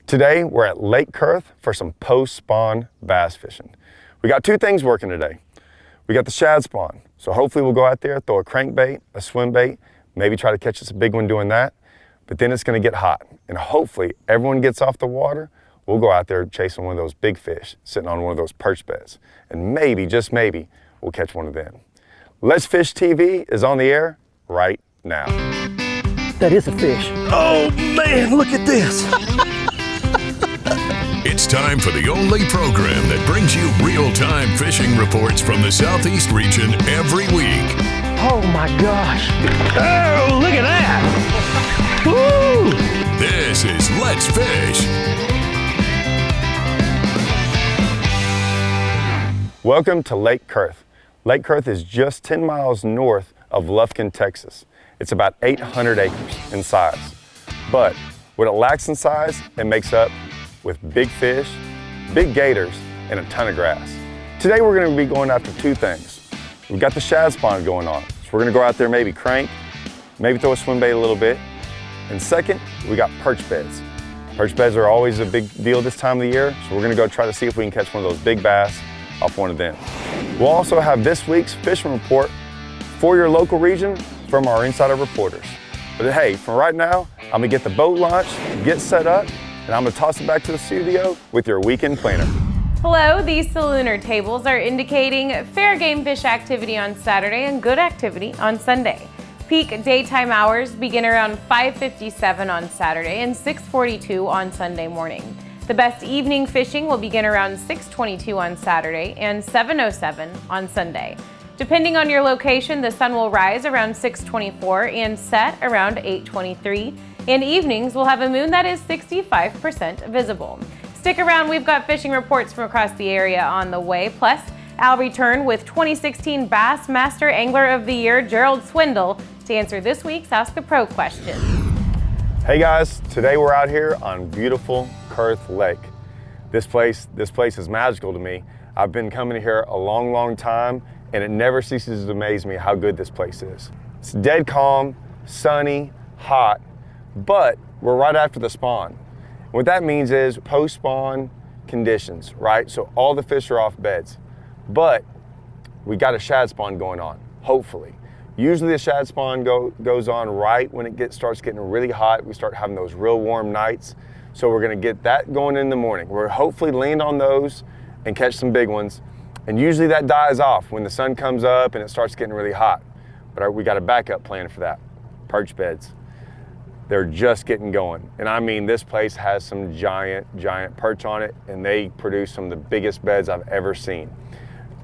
Today, we're at Lake Kurth for some post-spawn bass fishing. We got two things working today. We got the shad spawn, so hopefully we'll go out there, throw a crankbait, a swim bait, maybe try to catch us a big one doing that, but then it's gonna get hot, and hopefully everyone gets off the water, we'll go out there chasing one of those big fish, sitting on one of those perch beds, and maybe, just maybe, we'll catch one of them. Let's Fish TV is on the air right now. That is a fish. Oh man, look at this. It's time for the only program that brings you real-time fishing reports from the Southeast region every week. Oh my gosh. Oh, look at that. Woo! This is Let's Fish. Welcome to Lake Kurth. Lake Kurth is just 10 miles north of Lufkin, Texas. It's about 800 acres in size. But what it lacks in size, it makes up with big fish, big gators, and a ton of grass. Today we're gonna be going after two things. We've got the shad spawn going on. So we're gonna go out there, maybe crank, maybe throw a swim bait a little bit. And second, we got perch beds. Perch beds are always a big deal this time of the year, so we're gonna go try to see if we can catch one of those big bass off one of them. We'll also have this week's fishing report for your local region from our insider reporters. But hey, for right now, I'm gonna get the boat launched, get set up, and I'm gonna toss it back to the studio with your weekend planner. Hello, these Salooner tables are indicating fair game fish activity on Saturday and good activity on Sunday. Peak daytime hours begin around 5:57 on Saturday and 6:42 on Sunday morning. The best evening fishing will begin around 6:22 on Saturday and 7:07 on Sunday. Depending on your location, the sun will rise around 6:24 and set around 8:23. And evenings will have a moon that is 65% visible. Stick around, we've got fishing reports from across the area on the way. Plus, I'll return with 2016 Bass Master Angler of the Year, Gerald Swindle, to answer this week's Ask a Pro question. Hey guys, today we're out here on beautiful Kurth Lake. This place is magical to me. I've been coming here a long time, and it never ceases to amaze me how good this place is. It's dead calm, sunny, hot, but we're right after the spawn. What that means is post-spawn conditions, right? So all the fish are off beds, but we got a shad spawn going on, hopefully. Usually the shad spawn goes on right when it starts getting really hot. We start having those real warm nights. So we're gonna get that going in the morning. We're hopefully land on those and catch some big ones. And usually that dies off when the sun comes up and it starts getting really hot. But we got a backup plan for that, perch beds. They're just getting going. And I mean, this place has some giant perch on it, and they produce some of the biggest beds I've ever seen.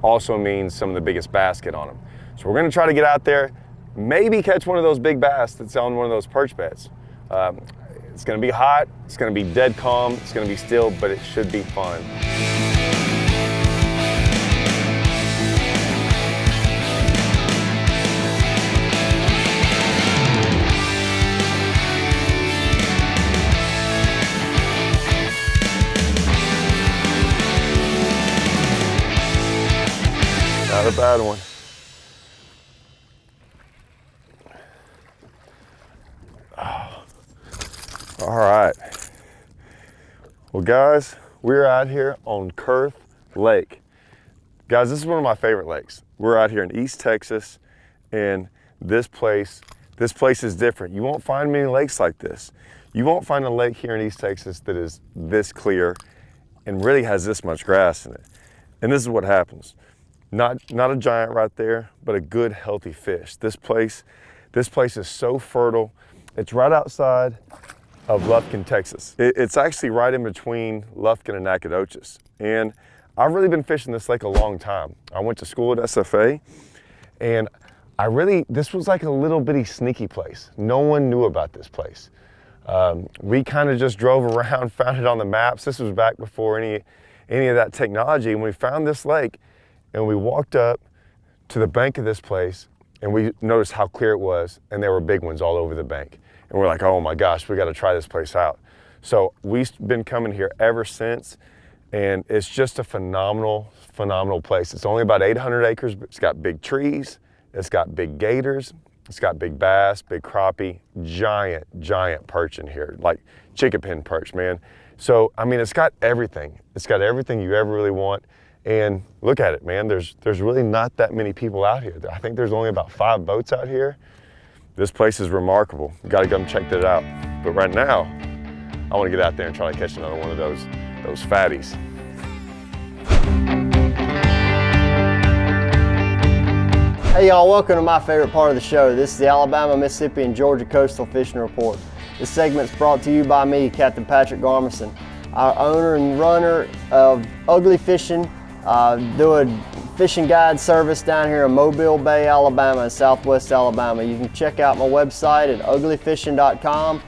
Also means some of the biggest bass get on them. So we're gonna try to get out there, maybe catch one of those big bass that's on one of those perch beds. It's gonna be hot, it's gonna be dead calm, it's gonna be still, but it should be fun. Not a bad one. Oh. All right. Well, guys, we're out here on Kurth Lake. Guys, this is one of my favorite lakes. We're out here in East Texas, and this place is different. You won't find many lakes like this. You won't find a lake here in East Texas that is this clear and really has this much grass in it. And this is what happens. Not a giant right there, but a good, healthy fish. This place is so fertile. It's right outside of Lufkin, Texas. It's actually right in between Lufkin and Nacogdoches. And I've really been fishing this lake a long time. I went to school at SFA, and this was like a little bitty sneaky place. No one knew about this place. We kind of just drove around, found it on the maps. This was back before any of that technology. And we found this lake, and we walked up to the bank of this place, and we noticed how clear it was, and there were big ones all over the bank. And we're like, oh my gosh, we got to try this place out. So we've been coming here ever since, and it's just a phenomenal place. It's only about 800 acres, but it's got big trees, it's got big gators, it's got big bass, big crappie, giant perch in here, like chicken pen perch, man. So, I mean, it's got everything. It's got everything you ever really want. And look at it, man. There's really not that many people out here. I think there's only about 5 boats out here. This place is remarkable. You gotta come check that out. But right now, I wanna get out there and try to catch another one of those fatties. Hey y'all, welcome to my favorite part of the show. This is the Alabama, Mississippi, and Georgia Coastal Fishing Report. This segment's brought to you by me, Captain Patrick Garmison, our owner and runner of Ugly Fishing. Do a fishing guide service down here in Mobile Bay, Alabama, in Southwest Alabama. You can check out my website at uglyfishing.com.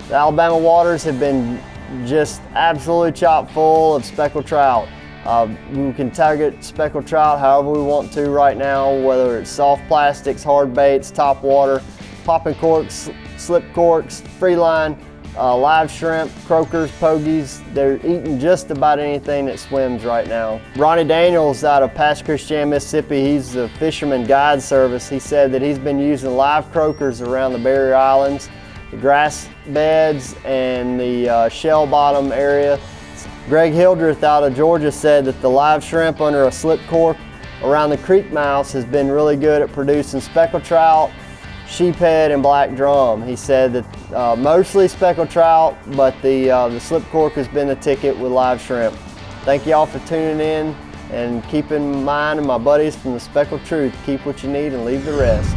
The Alabama waters have been just absolutely chock full of speckled trout. We can target speckled trout however we want to right now, whether it's soft plastics, hard baits, top water, popping corks, slip corks, free line, live shrimp, croakers, pogies. They're eating just about anything that swims right now. Ronnie Daniels out of Pass Christian, Mississippi, he's the fisherman guide service. He said that he's been using live croakers around the barrier islands, the grass beds, and the shell bottom area. Greg Hildreth out of Georgia said that the live shrimp under a slip cork around the creek mouths has been really good at producing speckled trout, sheephead, and black drum. He said that mostly speckled trout, but the slip cork has been the ticket with live shrimp. Thank y'all for tuning in, and keep in mind, and my buddies from the Speckled Truth, keep what you need and leave the rest.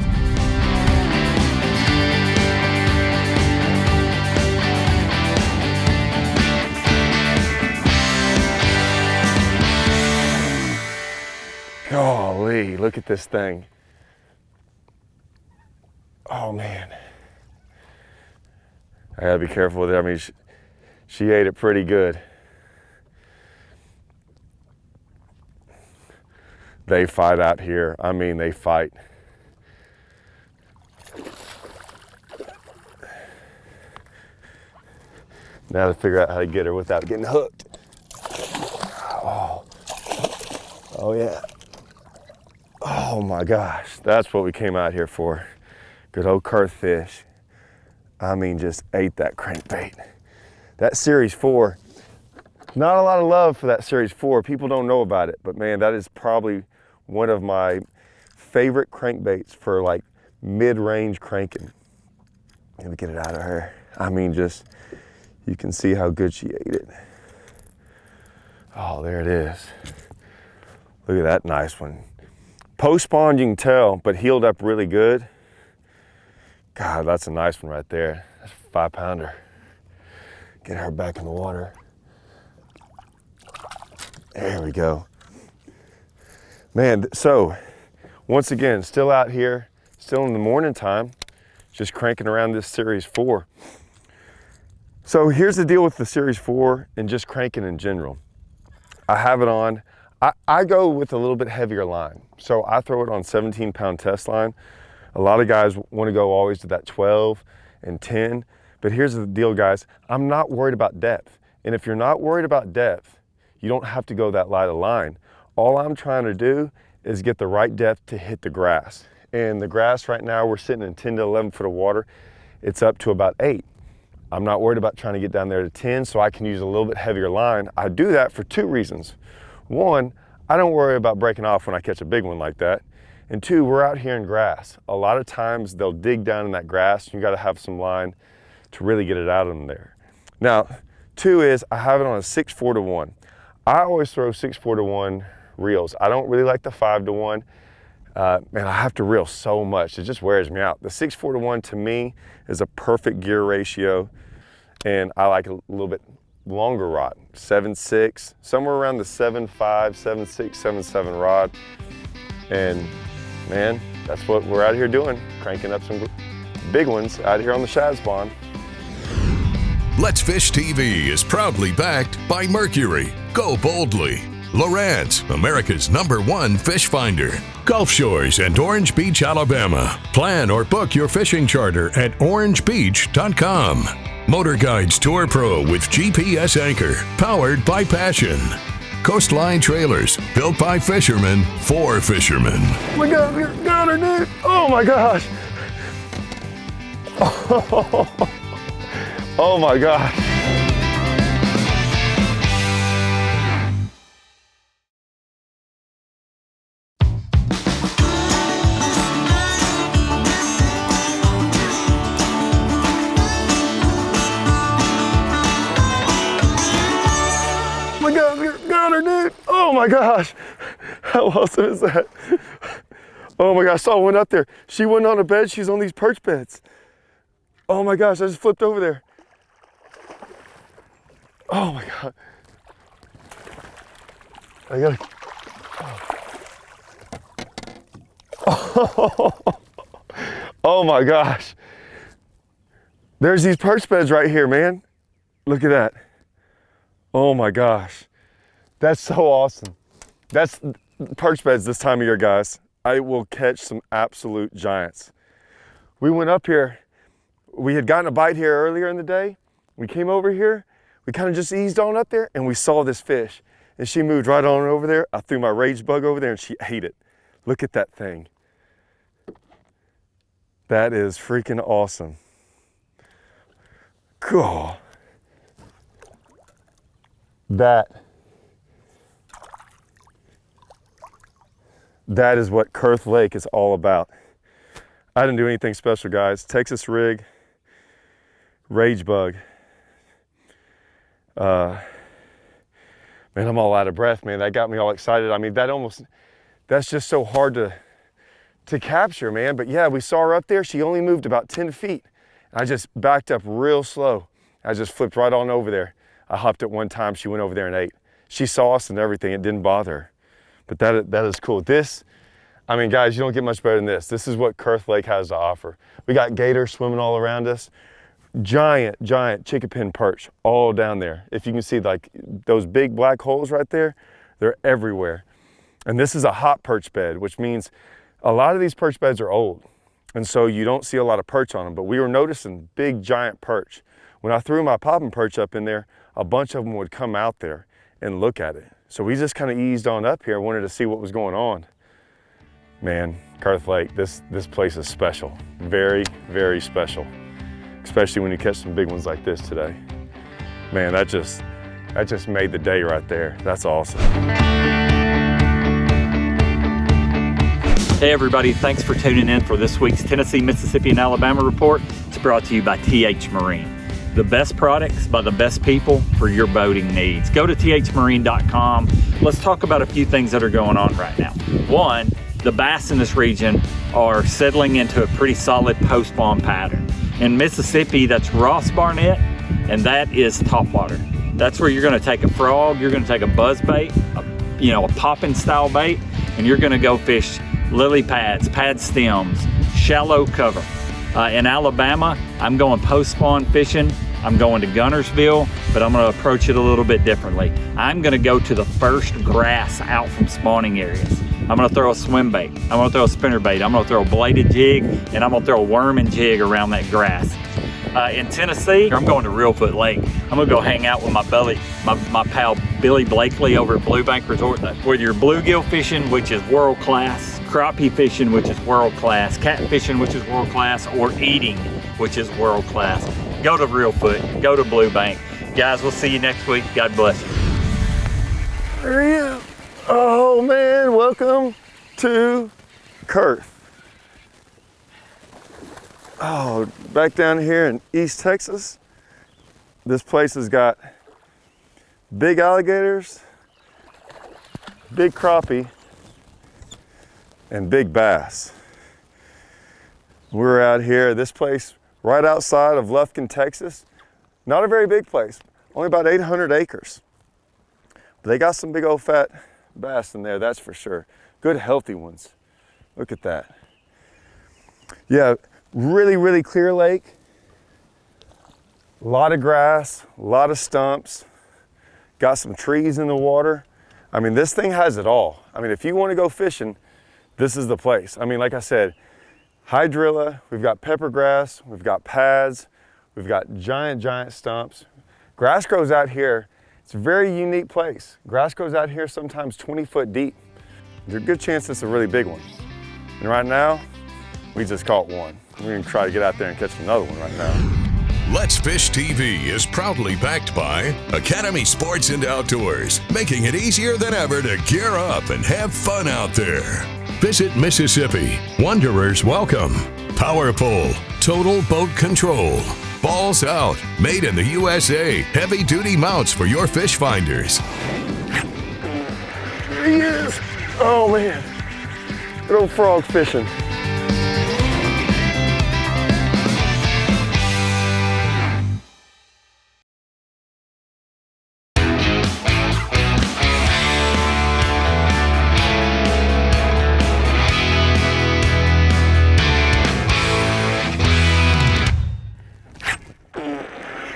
Golly, look at this thing. Oh man. I gotta be careful with it. I mean, she ate it pretty good. They fight out here. I mean, they fight. Now to figure out how to get her without getting hooked. Oh yeah. Oh my gosh, that's what we came out here for. Good old Kurth fish. I mean, just ate that crankbait. That Series 4, not a lot of love for that Series 4. People don't know about it, but man, that is probably one of my favorite crankbaits for like mid-range cranking. Let me get it out of her. I mean, just, you can see how good she ate it. Oh, there it is. Look at that nice one. Post-spawn, you can tell, but healed up really good. God, that's a nice one right there. That's a 5-pounder. Get her back in the water. There we go. Man, so once again, still out here, still in the morning time, just cranking around this Series 4. So here's the deal with the Series 4 and just cranking in general. I have it on. I go with a little bit heavier line. So I throw it on 17-pound test line. A lot of guys want to go always to that 12 and 10. But here's the deal, guys. I'm not worried about depth. And if you're not worried about depth, you don't have to go that light of line. All I'm trying to do is get the right depth to hit the grass. And the grass right now, we're sitting in 10 to 11 foot of water. It's up to about 8. I'm not worried about trying to get down there to 10, so I can use a little bit heavier line. I do that for 2 reasons. 1, I don't worry about breaking off when I catch a big one like that. And 2, we're out here in grass. A lot of times they'll dig down in that grass. You gotta have some line to really get it out of them there. Now, 2 is I have it on a 6-4 to 1. I always throw 6-4 to 1 reels. I don't really like the 5 to 1. Man, I have to reel so much. It just wears me out. The 6-4 to 1 to me is a perfect gear ratio. And I like a little bit longer rod, 7.6, somewhere around the 7.5, 7.6, 7.7 rod. And man, that's what we're out here doing, cranking up some big ones out here on the shad spawn. Let's Fish TV is proudly backed by Mercury, Go Boldly, Lowrance, America's #1 fish finder, Gulf Shores and Orange Beach, Alabama. Plan or book your fishing charter at orangebeach.com. Motor Guides Tour Pro with GPS anchor, powered by Passion. Coastline Trailers, built by fishermen for fishermen. We got her underneath. Oh my gosh. Oh my gosh. Got her, dude. Oh my gosh. How awesome is that? Oh my gosh, I saw one up there. She wasn't on a bed, she's on these perch beds. Oh my gosh, I just flipped over there. Oh my God. I gotta. Oh my gosh. There's these perch beds right here, man. Look at that. Oh my gosh. That's so awesome. That's perch beds this time of year, guys. I will catch some absolute giants. We went up here. We had gotten a bite here earlier in the day. We came over here. We kind of just eased on up there and we saw this fish. And she moved right on over there. I threw my rage bug over there and she ate it. Look at that thing. That is freaking awesome. Cool. That is what Kurth Lake is all about. I didn't do anything special, guys. Texas rig, rage bug. Man, I'm all out of breath, man. That got me all excited. I mean, that's just so hard to capture, man. But yeah, we saw her up there. She only moved about 10 feet. I just backed up real slow. I just flipped right on over there. I hopped at one time. She went over there and ate. She saw us and everything. It didn't bother her. But that is cool. I mean, guys, you don't get much better than this. This is what Kurth Lake has to offer. We got gators swimming all around us. Giant chickapin perch all down there. If you can see like those big black holes right there, they're everywhere. And this is a hot perch bed, which means a lot of these perch beds are old. And so you don't see a lot of perch on them, but we were noticing big giant perch. When I threw my popping perch up in there, a bunch of them would come out there and look at it. So we just kind of eased on up here, wanted to see what was going on. Man, Kurth Lake, this place is special. Very, very special. Especially when you catch some big ones like this today. Man, that just made the day right there. That's awesome. Hey everybody, thanks for tuning in for this week's Tennessee, Mississippi, and Alabama report. It's brought to you by TH Marine. The best products by the best people for your boating needs. Go to thmarine.com. Let's talk about a few things that are going on right now. One, the bass in this region are settling into a pretty solid post-spawn pattern. In Mississippi, that's Ross Barnett, and that is topwater. That's where you're gonna take a frog, you're gonna take a buzz bait, a popping style bait, and you're gonna go fish lily pads, pad stems, shallow cover. In Alabama, I'm going post-spawn fishing. I'm going to Gunnersville, but I'm gonna approach it a little bit differently. I'm gonna go to the first grass out from spawning areas. I'm gonna throw a swim bait. I'm gonna throw a spinner bait. I'm gonna throw a bladed jig, and I'm gonna throw a worm and jig around that grass. In Tennessee, I'm going to Reelfoot Lake. I'm gonna go hang out with my pal Billy Blakely over at Blue Bank Resort. Whether you're bluegill fishing, which is world class, crappie fishing, which is world class, cat fishing, which is world class, or eating, which is world class, go to Reelfoot, go to Blue Bank. Guys, we'll see you next week. God bless you. There he is. Oh man, welcome to Kurth. Oh, back down here in East Texas, this place has got big alligators, big crappie, and big bass. We're out here, this place right outside of Lufkin, Texas. Not a very big place, only about 800 acres. But they got some big old fat bass in there, that's for sure. Good healthy ones. Look at that. Yeah, really, really clear lake. A lot of grass, a lot of stumps. Got some trees in the water. I mean, this thing has it all. I mean, if you want to go fishing, this is the place. I mean, like I said, hydrilla, we've got pepper grass, we've got pads, we've got giant stumps. Grass grows out here. It's a very unique place. Grass grows out here sometimes 20 foot deep. There's a good chance it's a really big one. And right now, we just caught one. We're gonna try to get out there and catch another one right now. Let's Fish TV is proudly backed by Academy Sports and Outdoors, making it easier than ever to gear up and have fun out there. Visit Mississippi. Wanderers welcome. Power Pole. Total Boat Control. Balls Out. Made in the USA. Heavy duty mounts for your fish finders. There he is. Oh man, good old frog fishing.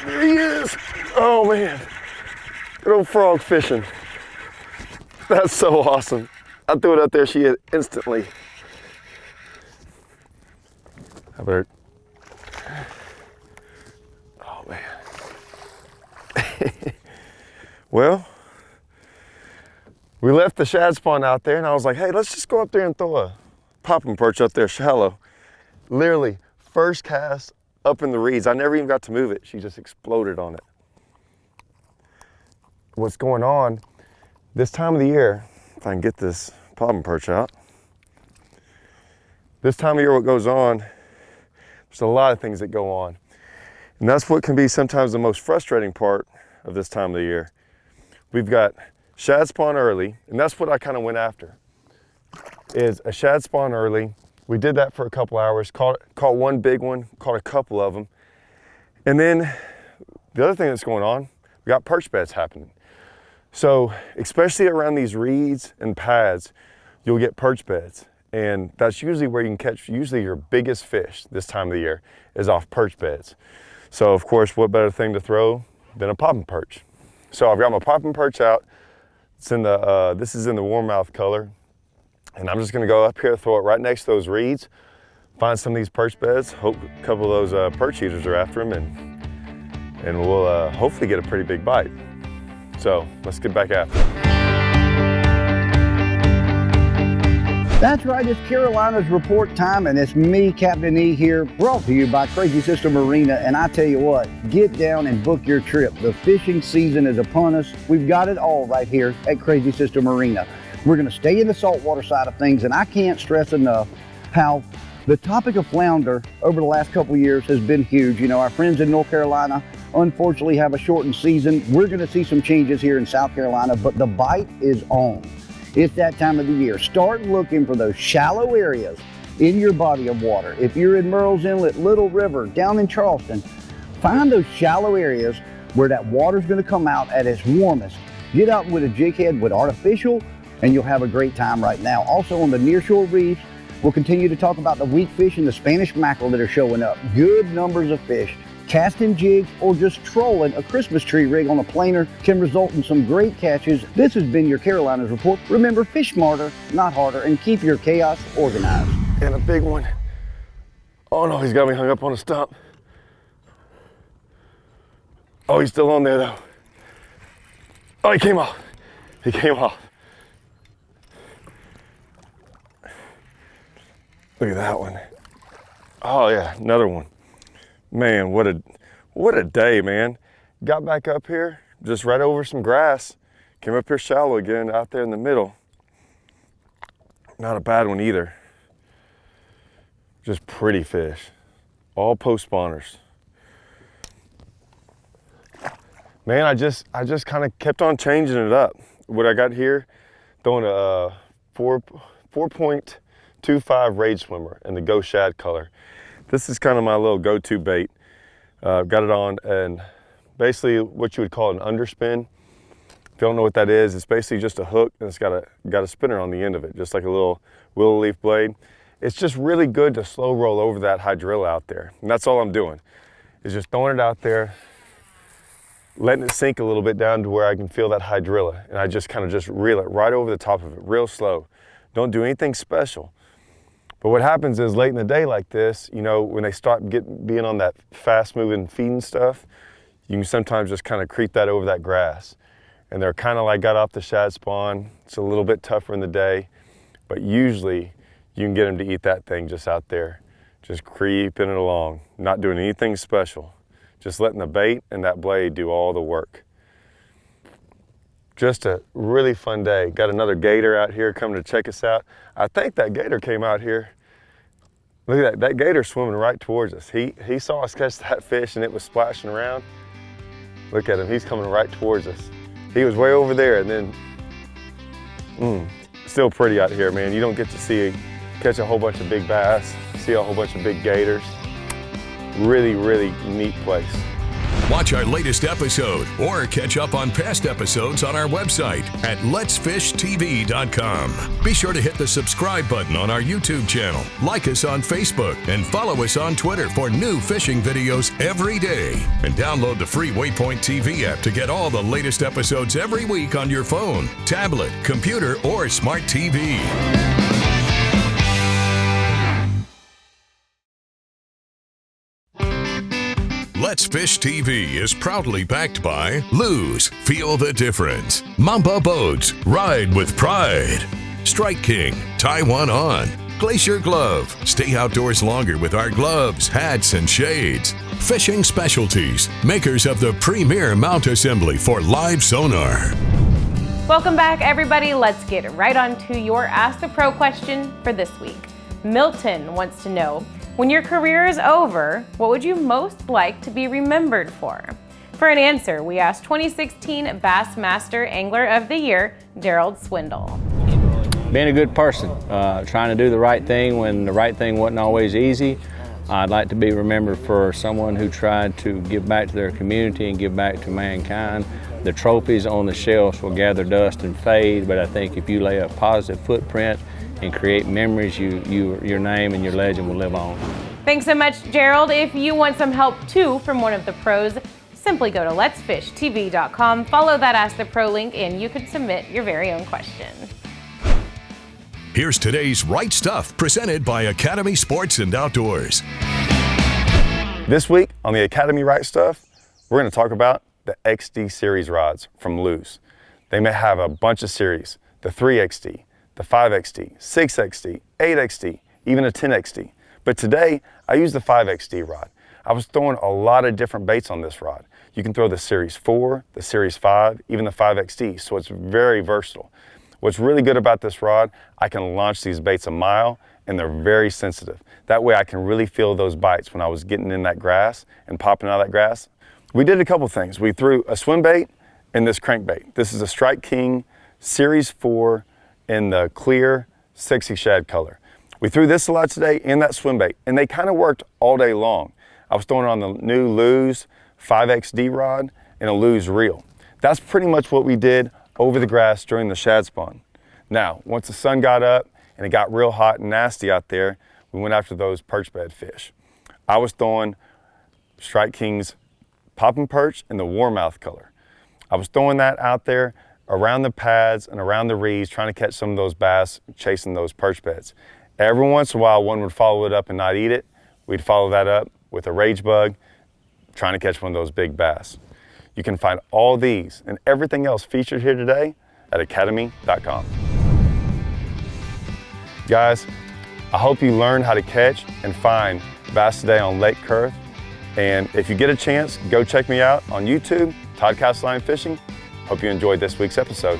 There he is. Oh man, good old frog fishing. That's so awesome. I threw it out there, she hit instantly. How about her? Oh man. Well, we left the shad spawn out there and I was like, hey, let's just go up there and throw a popping perch up there shallow. Literally, first cast up in the reeds. I never even got to move it. She just exploded on it. What's going on this time of the year, if I can get this popping perch out. This time of year, what goes on, there's a lot of things that go on. And that's what can be sometimes the most frustrating part of this time of the year. We've got shad spawn early, and that's what I kind of went after, is a shad spawn early. We did that for a couple hours, caught one big one, caught a couple of them. And then the other thing that's going on, we got perch beds happening. So especially around these reeds and pads, you'll get perch beds. And that's usually where you can catch usually your biggest fish this time of the year is off perch beds. So of course, what better thing to throw than a popping perch? So I've got my popping perch out. It's in the, this is in the warmouth color. And I'm just gonna go up here, throw it right next to those reeds, find some of these perch beds, hope a couple of those perch eaters are after them, and we'll hopefully get a pretty big bite. So let's get back after it. That's right, it's Carolina's report time, and it's me, Captain E here, brought to you by Crazy Sister Marina. And I tell you what, get down and book your trip. The fishing season is upon us. We've got it all right here at Crazy Sister Marina. We're gonna stay in the saltwater side of things, and I can't stress enough how the topic of flounder over the last couple of years has been huge. You know, our friends in North Carolina unfortunately have a shortened season. We're gonna see some changes here in South Carolina, but the bite is on. It's that time of the year. Start looking for those shallow areas in your body of water. If you're in Murrells Inlet, Little River, down in Charleston, find those shallow areas where that water's gonna come out at its warmest. Get out with a jig head with artificial, and you'll have a great time right now. Also on the nearshore reefs, we'll continue to talk about the weak fish and the Spanish mackerel that are showing up. Good numbers of fish. Casting jigs or just trolling a Christmas tree rig on a planer can result in some great catches. This has been your Carolinas Report. Remember, fish smarter, not harder, and keep your chaos organized. And a big one. Oh no, he's got me hung up on a stump. Oh, he's still on there though. Oh, he came off. He came off. Look at that one. Oh yeah, another one. Man, what a day, man. Got back up here, just right over some grass. Came up here shallow again, out there in the middle. Not a bad one either. Just pretty fish. All post spawners. Man, I just kind of kept on changing it up. What I got here, throwing a 4.25 rage swimmer in the Ghost Shad color. This is kind of my little go-to bait. Got it on, and basically what you would call an underspin. If you don't know what that is, it's basically just a hook and it's got a spinner on the end of it, just like a little willow leaf blade. It's just really good to slow roll over that hydrilla out there. And that's all I'm doing, is just throwing it out there, letting it sink a little bit down to where I can feel that hydrilla. And I just kind of just reel it right over the top of it, real slow. Don't do anything special. But what happens is late in the day like this, you know, when they start being on that fast moving feeding stuff, you can sometimes just kind of creep that over that grass. And they're kind of like got off the shad spawn. It's a little bit tougher in the day, but usually you can get them to eat that thing just out there, just creeping it along, not doing anything special, just letting the bait and that blade do all the work. Just a really fun day. Got another gator out here coming to check us out. I think that gator came out here. Look at that gator swimming right towards us. He saw us catch that fish and it was splashing around. Look at him, he's coming right towards us. He was way over there, and then Still pretty out here, man. You don't get to catch a whole bunch of big bass, see a whole bunch of big gators. Really, really neat place. Watch our latest episode or catch up on past episodes on our website at letsfishtv.com. Be sure to hit the subscribe button on our YouTube channel, like us on Facebook, and follow us on Twitter for new fishing videos every day. And download the free Waypoint TV app to get all the latest episodes every week on your phone, tablet, computer, or smart TV. Let's Fish TV is proudly backed by Lose, Feel the Difference, Mamba Boats, Ride with Pride, Strike King, Tie One On, Glacier Glove, stay outdoors longer with our gloves, hats, and shades, Fishing Specialties, makers of the premier mount assembly for live sonar. Welcome back, everybody. Let's get right on to your Ask the Pro question for this week. Milton wants to know, when your career is over, what would you most like to be remembered for? For an answer, we asked 2016 Bassmaster Angler of the Year, Gerald Swindle. Being a good person, trying to do the right thing when the right thing wasn't always easy. I'd like to be remembered for someone who tried to give back to their community and give back to mankind. The trophies on the shelves will gather dust and fade, but I think if you lay a positive footprint and create memories, your name and your legend will live on. Thanks so much, Gerald. If you want some help too from one of the pros, simply go to letsfishtv.com, follow that Ask the Pro link, and you can submit your very own question. Here's today's Right Stuff, presented by Academy Sports and Outdoors. This week on the Academy Right Stuff, we're going to talk about the XD series rods from Lose. They may have a bunch of series, the 3XD, the 5XD, 6XD, 8XD, even a 10XD. But today, I use the 5XD rod. I was throwing a lot of different baits on this rod. You can throw the Series 4, the Series 5, even the 5XD, so it's very versatile. What's really good about this rod, I can launch these baits a mile, and they're very sensitive. That way I can really feel those bites when I was getting in that grass and popping out of that grass. We did a couple things. We threw a swim bait and this crankbait. This is a Strike King Series 4 in the clear, sexy shad color. We threw this a lot today in that swim bait, and they kind of worked all day long. I was throwing it on the new Lose 5XD rod and a Lose reel. That's pretty much what we did over the grass during the shad spawn. Now, once the sun got up and it got real hot and nasty out there, we went after those perch bed fish. I was throwing Strike King's popping perch in the warmouth color. I was throwing that out there around the pads and around the reeds, trying to catch some of those bass chasing those perch beds. Every once in a while, one would follow it up and not eat it. We'd follow that up with a rage bug, trying to catch one of those big bass. You can find all these and everything else featured here today at academy.com. Guys, I hope you learned how to catch and find bass today on Lake Kurth. And if you get a chance, go check me out on YouTube, Todd Castline Fishing. Hope you enjoyed this week's episode.